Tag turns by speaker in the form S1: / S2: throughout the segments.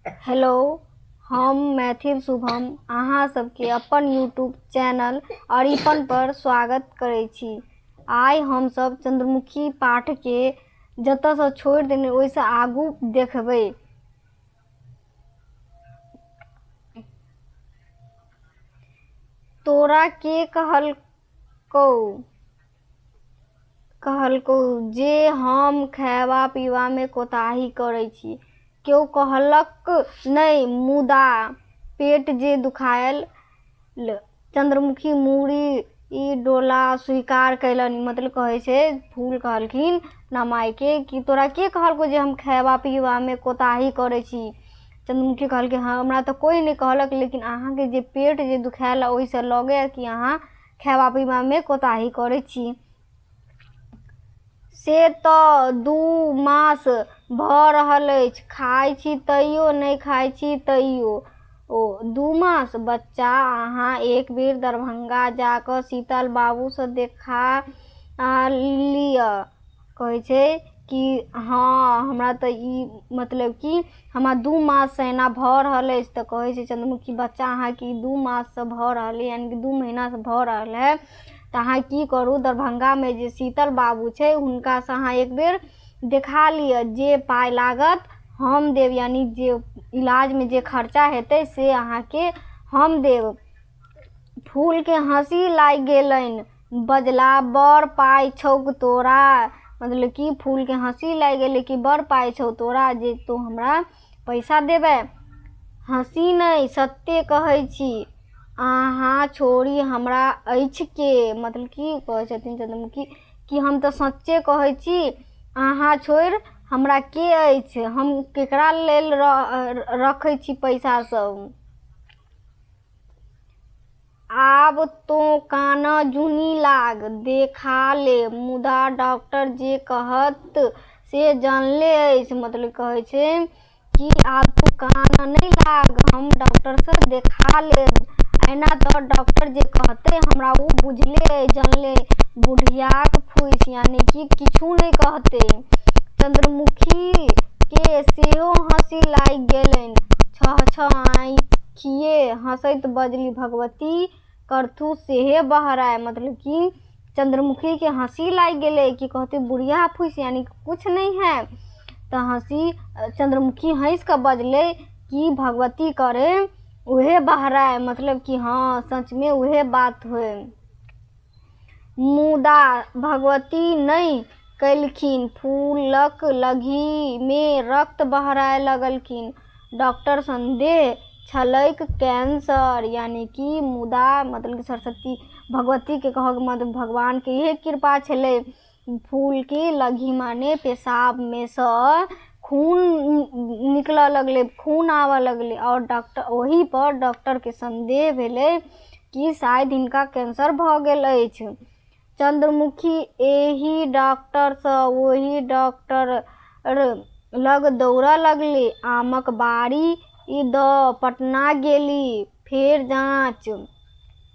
S1: Hello, हम मैथिल शुभम अहाँ सबके अपन यूट्यूब चैनल अरिपन पर स्वागत करै छी। आइ हम सब चंद्रमुखी पाठ के जतऽ से छोड़ि देने ओइसे आगू देखबै। तोरा के कहलकौ जे हम खैबा पीबा में कोताही करै छी। केओ कहलक नहि, मुदा पेट जे दुखायल। चंद्रमुखी मूड़ी डोला स्वीकार कैलनि। मतलब कहे छै फूल कहलखिन अपना माय के कि तोरा के कहलको जे हम खैबा पीबा में कोताही करे छी। चंद्रमुखी कहलकै हमरा तो कोई नहीं कहलक, लेकिन अहाँ के जे पेट जे दुखायल ओहि से लगे कि अहाँ खैबा पीबा में कोताही करे छी। से तो 2 मास भऽ रहल अछि, खाइ छी तैयो नहीं खाइ छी तैयो। 2 मास बच्चा, अहाँ एक बेर दरभंगा जाकऽ शीतल बाबू से देखा लिअ। कहे छै कि हाँ हमरा तो ई मतलब कि हमरा 2 मास से एना भऽ रहल अछि। तऽ कहे छै चंद्रमुखी बच्चा अहाँ की 2 मास से भऽ रहल है, यानी कि 2 महीना से भऽ रहल है, तऽ अहाँ की करू दरभंगा में जे शीतल बाबू छै हुनका से अहाँ एक बेर देखा लिअ। जे पाय लागत हम देव, यानी जे इलाज में जे खर्चा हेतै से अहाँ के हम देव। फूल के हंसी लागि गेलनि, बजला बड़ पाय छौक तोरा। मतलब कि फूल के हंसी लागि गेलै कि बड़ पाय छौ तोरा, जे तो हमरा पैसा देबै। हंसी नहीं, सत्य कहै छी, अहाँ छोड़ी हमरा अछि के। मतलब कि कहै छथिन चंद्रमुखी कि हम तो सच्चे कहै छी, अहाँ छोड़ हमरा के अछि, हम केकरा लेल रखै छी पैसा सब। आब तो काना जूनी लाग, देखा ले, मुदा डॉक्टर जे कहत से जानले अछि। मतलब कहे छै कि आब तू काना नहीं लाग, हम डॉक्टर से देखा ले। एना तो डॉक्टर जे कहते हमरा वो बुझले जानले, बुढ़ियाक फूस, यानी कि किछु नहीं कहते। चंद्रमुखी के सेहो हंसी लागि गेलनि, छ आँखिए हंसैत बजली भगवती करथु सेहे बहराए। मतलब कि चंद्रमुखी के हंसी लागि गेले कि कहते बुढ़िया फूस, यानी कुछ नहीं है। तो हंसी चंद्रमुखी हंस कर बजले कि भगवती करे उहे बहराए। मतलब कि हाँ सच में उहे बात हुए। मुदा भगवती नहीं कैलखिन, फूलक लगी में रक्त बहराए लगलखिन। डॉक्टर संदेह छलैक कैंसर, यानी कि मुदा मतलब सरस्वती भगवती के कह मतलब भगवान के यह कृपा छले। फूल की लगी माने पेशाब में से खून निकल लगले, खून आवा लगले, और डॉक्टर वही पर डॉक्टर के संदेह भेले कि शायद इनका कैंसर भ गेल अछि। चंद्रमुखी एही डॉक्टर से वही डॉक्टर लग दौड़ा लगली, आमक बारी द पटना गेली, फेर जांच।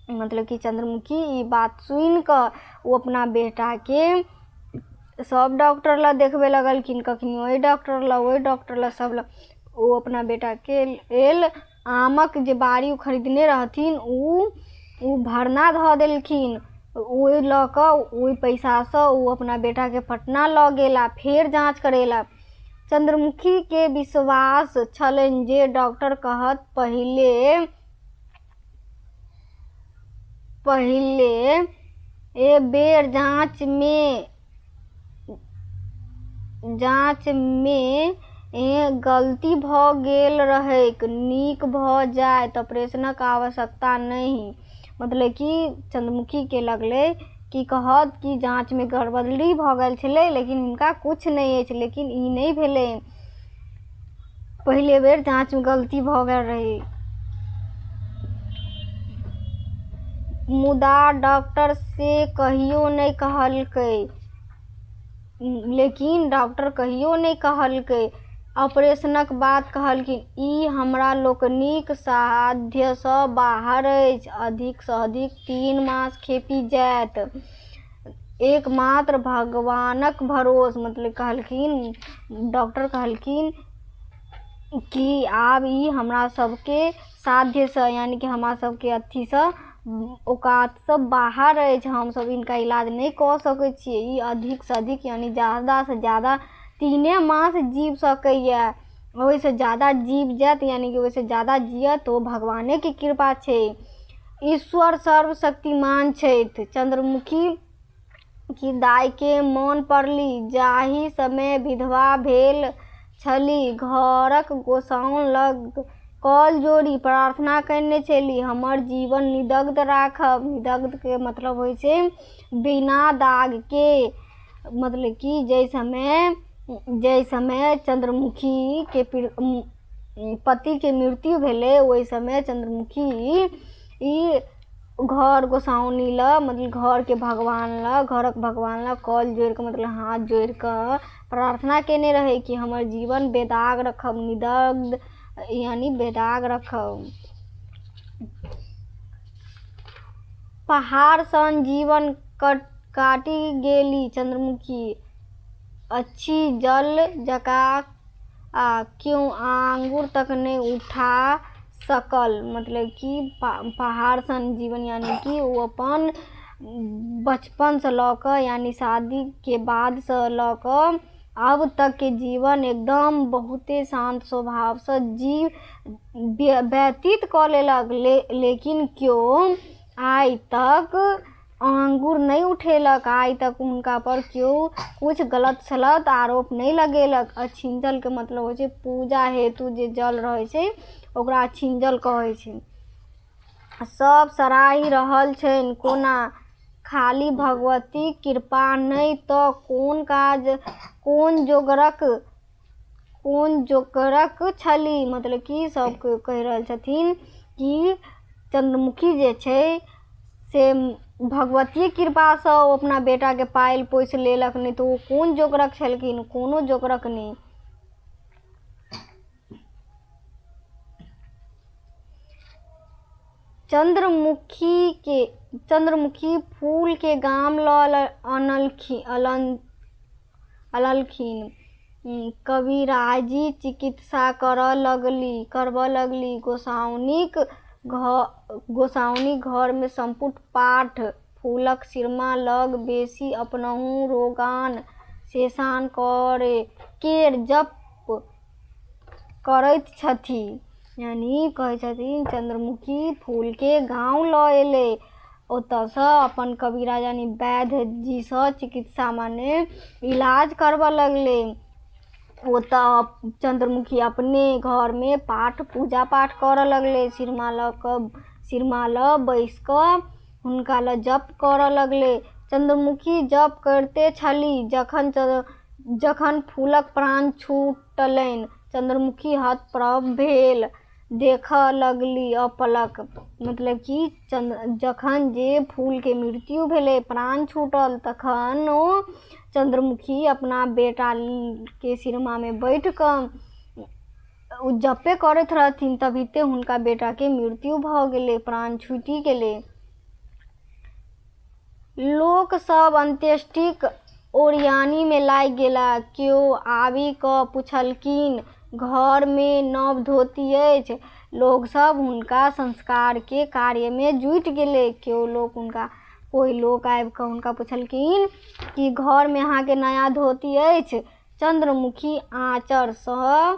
S1: मतलब कि चंद्रमुखी ये बात सुन कर वो अपना बेटा के सब डॉक्टर ला देखबे लगलखिन, कखनी वही डॉक्टर ला सब ला। वो अपना बेटा के लेल आमक जे बारी खरीदने रहथिन उ भरना ध देलखिन। वही ल क वही पैसा से वो अपना बेटा के पटना ल गेला, फेर जांच करेला। चंद्रमुखी के विश्वास छलनि जे डॉक्टर कहत पहिले ए बेर जांच में गलती भ गेल रहैक, नीक भ जाए त ऑपरेशनक आवश्यकता नहीं। मतलब कि चंद्रमुखी के लगले कि कहत कि जांच में गड़बड़ी भ गेल छले, लेकिन इनका कुछ नहीं अछि, लेकिन ई नहीं भेले। पहले बेर जांच में गलती भ गेल रही। मुदा डॉक्टर से कहियो नहीं कहलकै, लेकिन डॉक्टर कहियो नहीं कहलकै ऑपरेशनक बात। कहलखिन ई हमरा लोकनिक साध्य सँ बाहर अछि, अधिक से अधिक 3 मास खेपि जायत, एकमात्र भगवानक भरोस। मतलब कहलखिन डॉक्टर कहलखिन कि आब ई हमरा सबके साध्यसँ यानी कि हमरा सबके अथीसँ औकातसँ बाहर अछि, हमसब इनका इलाज नहि कऽ सकै छियै। ई अधिकसँ अधिक यानी ज़्यादासँ ज़्यादा 3 मास जीव सकैए, ओहिसँ ज़्यादा जीव जायत यानी कि ओहिसँ ज़्यादा जियत तो भगवानेके कृपा छै। ईश्वर सर्वशक्तिमान छथि। चंद्रमुखी की दाइके मोन पड़ली, जाहि समय विधवा भेल छली, घरक गोसाउन लग कल जोड़ी प्रार्थना कयने छली, हमर जीवन निदग्ध राखब। निदग्ध के मतलब होइ छै बिना दाग के, मतलब कि जै समय चंद्रमुखी के पति के मृत्यु भेलै ओहि समय चंद्रमुखी ई घर गोसाउनी ल मतलब घर के भगवान ल घरक भगवान ल कल जोड़ के मतलब हाथ जोड़ के प्रार्थना केने रहे कि हमर जीवन बेदाग रखब, निदग्ध यानी बेदाग रखब। पहाड़ सन जीवन काटी गेली चंद्रमुखी, अच्छी जल जका क्यों आंगुर तक नहीं उठा सकल। मतलब कि पहाड़ सन जीवन यानी कि वो अपन बचपनसँ लऽ कऽ यानी शादीके बादसँ लऽ कऽ अब तक के जीवन एकदम बहुते शांत स्वभावसँ व्यतीत कऽ लेलक, लेकिन केओ आइ तक आंगुर नहीं उठेलक, आइ तक हुनका पर केओ कुछ गलत सलत आरोप नहीं लगेलक। अछिंजल के मतलब होइ छै पूजा हेतु जे जल रहै छै ओकरा अछिंजल कहै छै। सब सराहि रहल छनि कोना, खाली भगवती कृपा नहीं तो कोन काज कोन जोगरक छली। मतलब कि सब कहि रहल छथिन कि चंद्रमुखी जे छै से भगवती कृपासँ ओ अपना बेटाके पालि पोसि लेलक, नहीं तो वो कोन जोगरक छलखिन, कोनो जोगरक नहीं। चंद्रमुखी फूल के गाम ल अनलखिन, कविराजी चिकित्सा करबऽ लगली। गोसाउनी घर में संपुट पाठ, फूलक सिरमा लग बेसी अपनहु रोगान शेषान केर जप करैत छथि। यानी कहै छथिन चंद्रमुखी फूल के गाँव लऽ एले, ओतसँ अपन कविराज यानी वैद्य जीसँ चिकित्सा माने इलाज करबऽ लगले। ओतऽ चंद्रमुखी अपने घर में पूजा पाठ करऽ लगले, सिरमा ल बैस कऽ हुनका ल जप करऽ लगले। चंद्रमुखी जप करते छली, जखन फूलक प्राण छूटलनि, चंद्रमुखी हतप्रभ भेल, देखऽ लगली अपलक। मतलब कि जखन जे फूल के मृत्यु भेलै, प्राण छूटल, तखन ओ चंद्रमुखी अपना बेटा के सिरमा में बैठ कऽ जपे करैत रहथिन, तभिते हुनका बेटा के मृत्यु भऽ गेलै, प्राण छूटि गेलै। लोक सब अंत्येष्टिक ओरियानी में लागि गेला। केओ आबि कऽ पुछलखिन, घर में नव धोती अछि। लोग सब हुनका संस्कार के कार्य में जुटि गेले। कोई लोग आबि कऽ हुनका पुछलखिन कि घर में अहाँके नया धोती अछि। चंद्रमुखी आँचरसँ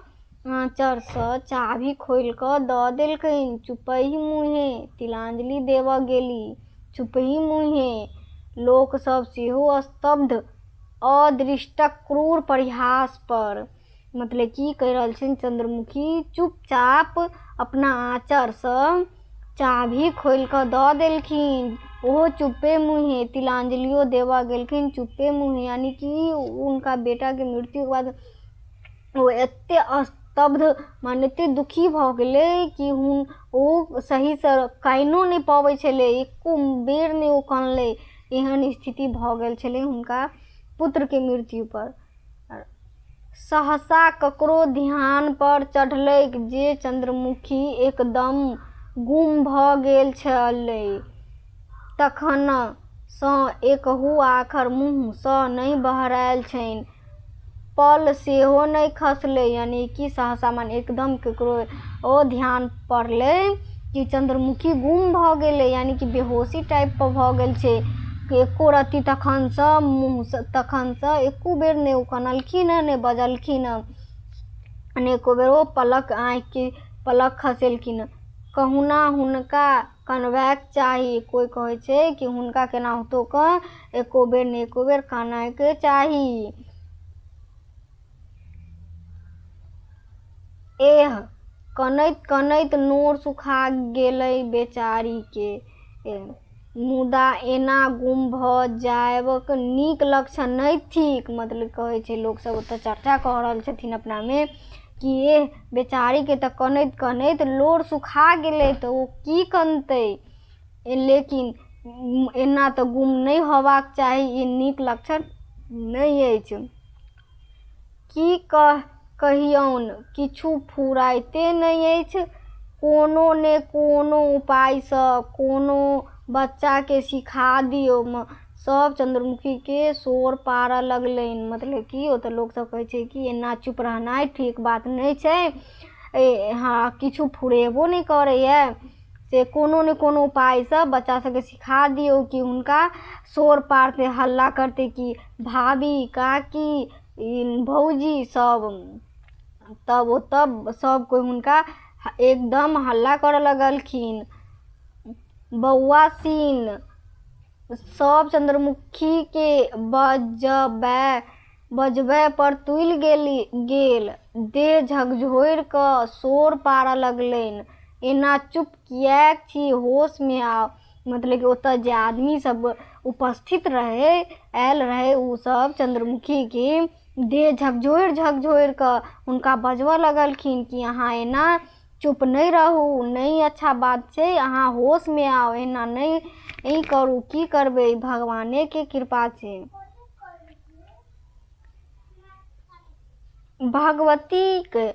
S1: चाभी खोलि कऽ दऽ देलखिन, चुपहि मुँहे तिलांजलि देबऽ गेली, चुपहि मुँहे। लोक सब सेहो स्तब्ध, अदृष्टक क्रूर परिहास पर। मतलब की कहि रहल छथिन, चंद्रमुखी चुपचाप अपना आँचरसँ चाभी खोलि कऽ दऽ देलखिन, ओहो चुप्पे मुँहे, तिलांजलियो देबऽ गेलखिन चुप्पे मुँहे। यानी कि उनका बेटा के मृत्यु के बाद वो एते स्तब्ध माने एते दुखी भऽ गेलै कि ओ सहीसँ कानियो नहि पबै छलै, एको बेर नहि ओ कानलै। एहन स्थिति भऽ गेल छलै हुनका पुत्र के मृत्यु पर। सहसा ककरो ध्यान पर चढ़लैक जे चंद्रमुखी एकदम गुम भऽ गेल छलै। तखनसँ एकहु आखर मुँहसँ नहि बहरायल छनि। पल सेहो नहीं खसलै, यानी कि सहसा माने एकदम केकरो ओ ध्यान पड़लै कि चंद्रमुखी गुम भऽ गेलै, यानी कि बेहोशी टाइप पर भऽ गेल छै। एको रत्ती तखनसँ एको बेर नहि ओ कनलखिन हँ, नहि बजलखिन हँ, ने एको बेर ओ आँखिके पलक खसेलखिन। कहुना हुनका कनबाक चाही, कोइ कहै छै कि हुनका केनाहितो कऽ एको बेर ने एको बेर कानैके चाही। एह कनैत कनैत नोर सुखा गेलै बेचारीके, मुदा एना गुम भऽ जायब नीक लक्षण नहि थिक। मतलब कहै छै लोग सब ओतऽ चर्चा कऽ रहल छथिन अपनामे कि एह बेचारीके तऽ कनैत कनैत लोर सुखा गेलै, तऽ ओ की कनतै, लेकिन एना तऽ गुम नहि होबाक चाही, ई नीक लक्षण नहि अछि। की कहियौन, किछु फुराइते नहि अछि। कोनो ने कोनो उपायसँ कोनो बच्चाके सिखा दियौ। सब चंद्रमुखीके शोर पारऽ लगलनि। मतलब कि ओतऽ लोग सब कहै छै कि एना चुप रहनाइ ठीक बात नहि छै, हाँ किछु फुरेबो नहि करैए, से कोनो ने कोनो उपायसँ बच्चा सबके सिखा दियौ कि हुनका शोर पारतै, हल्ला करतै कि भाभी काकी भौजी सब। तब सब कोइ हुनका एकदम हल्ला करऽ लगलखिन। बौआ सीन सब चंद्रमुखीके बजबै पर तुलि गेल, देह झकझोरि कऽ शोर पारऽ लगलनि। एना चुप किएक छी, होशमे आओ। मतलब कि ओतऽ जे आदमी सब उपस्थित आयल रहै उ सब चंद्रमुखीके देह झकझोरि कऽ हुनका बजबऽ लगलखिन कि अहाँ एना चुप नहीं रहू, नहीं अच्छा बात छै, अहाँ होशमे आओ, एना नहीं करू, की करबै, भगवानेके कृपा छै। भगवतीके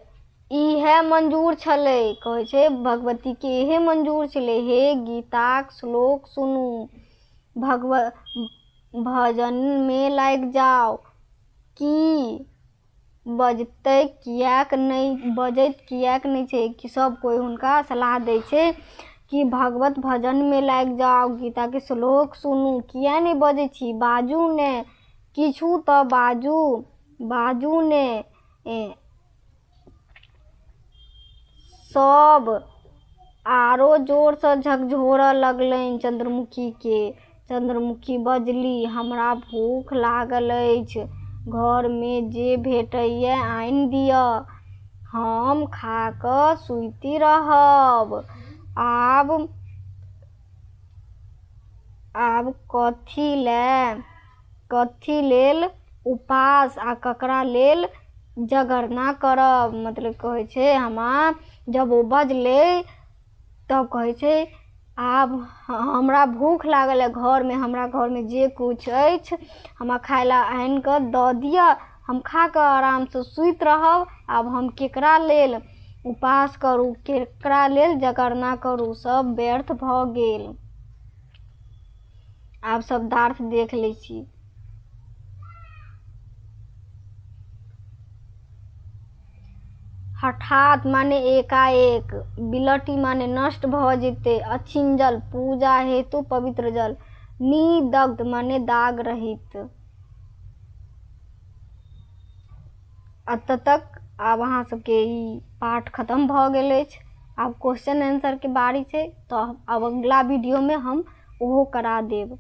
S1: इहे मंजूर छलै, कहै छै भगवतीके इहे मंजूर छलै। हे गीताक श्लोक सुनू, भजनमे लागि जाओ। की बजैत किएक नहि छै कि सब कोइ हुनका सलाह दै छै कि भगवत भजनमे लागि जाओ, गीताके श्लोक सुनू, किया नहि बजै छी, बाजू ने, किछु तऽ बाजू ने। सब आरो जोरसँ झकझोरऽ लगलनि चंद्रमुखीके। चंद्रमुखी बजली, हमरा भूख लागल अछि, घरमे जे भेटैए आनि दिअ, हम खा कऽ सुति रहब। आब कथी लेल उपास आ ककरा लेल जगरना करब। मतलब कहै छै जब ओ बजलै तब कहै छै आब हमरा भूख लागल है, हमरा घरमे जे कुछ अछि हमरा खाय ला आनि कऽ दऽ दिअ, हम खा कऽ आरामसँ सुति रहब। आब हम केकरा लेल उपास करू, केकरा लेल जगरना करू, सब व्यर्थ भऽ गेल। आब शब्दार्थ देख लै छी। हठात माने एकाएक, बिलटी माने नष्ट भऽ जेतै, अछिंजल पूजा हेतु पवित्र जल, निदग्ध माने दाग रहित। अतऽ तक आब अहाँ सबके ई पाठ खत्म भऽ गेल अछि। आब क्वेश्चन आंसर के बारी छै, तऽ अब अगला वीडियो में हम ओहो करा देब।